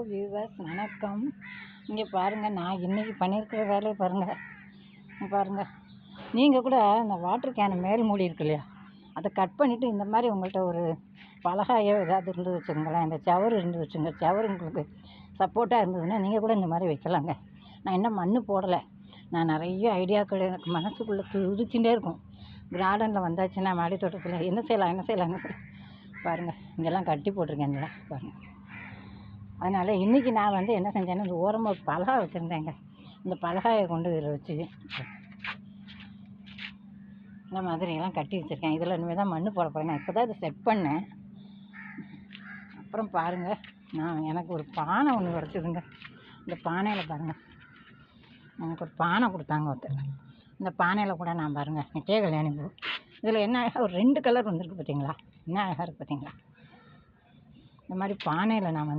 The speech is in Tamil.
வியூவர்ஸ் வணக்கம். இங்கே பாருங்கள், நான் இன்றைக்கி பண்ணியிருக்கிற வேலையை பாருங்கள். பாருங்கள், நீங்கள் கூட இந்த வாட்டர் கேனு மேல் மூடி இருக்கு இல்லையா, அதை கட் பண்ணிவிட்டு இந்த மாதிரி உங்கள்கிட்ட ஒரு பலகாயோ ஏதாவது இருந்து வச்சுங்களேன், இந்த சவறு இருந்து வச்சுங்க. சவறு உங்களுக்கு சப்போர்ட்டாக இருந்ததுன்னா நீங்கள் கூட இந்த மாதிரி வைக்கலாங்க. நான் இன்னும் மண் போடலை. நான் நிறைய ஐடியாக்கள் எனக்கு மனசுக்குள்ளே உதிச்சுட்டே இருக்கும். கார்டனில் வந்தாச்சுன்னா மாடி தோட்டத்தில் என்ன செய்யலாம் பாருங்கள், இங்கெல்லாம் கட்டி போட்டிருக்கேன்ல பாருங்கள். அதனால் இன்றைக்கி நான் என்ன செஞ்சேன்னா, இந்த ஓரமாக ஒரு பலகா வச்சுருந்தேங்க. இந்த பலகாயை கொண்டு இதில் வச்சு இந்த மாதிரியெல்லாம் கட்டி வச்சுருக்கேன். இதில் இனிமேல் தான் மண் போட போகிறேன். நான் இப்போ தான் இதை செட் பண்ணேன். அப்புறம் பாருங்கள், நான் எனக்கு ஒரு பானை ஒன்று கிடச்சிதுங்க. இந்த பானையில் பாருங்கள், எனக்கு ஒரு பானை கொடுத்தாங்க ஒருத்தர். இந்த பானையில் கூட நான் பாருங்கள் நித்திய கல்யாணி பூ. இதில் என்ன அழகாக ஒரு 2 கலர் வந்திருக்கு பார்த்தீங்களா, என்ன அழகாக இருக்குது பார்த்தீங்களா. இந்த மாதிரி பானையில் நான்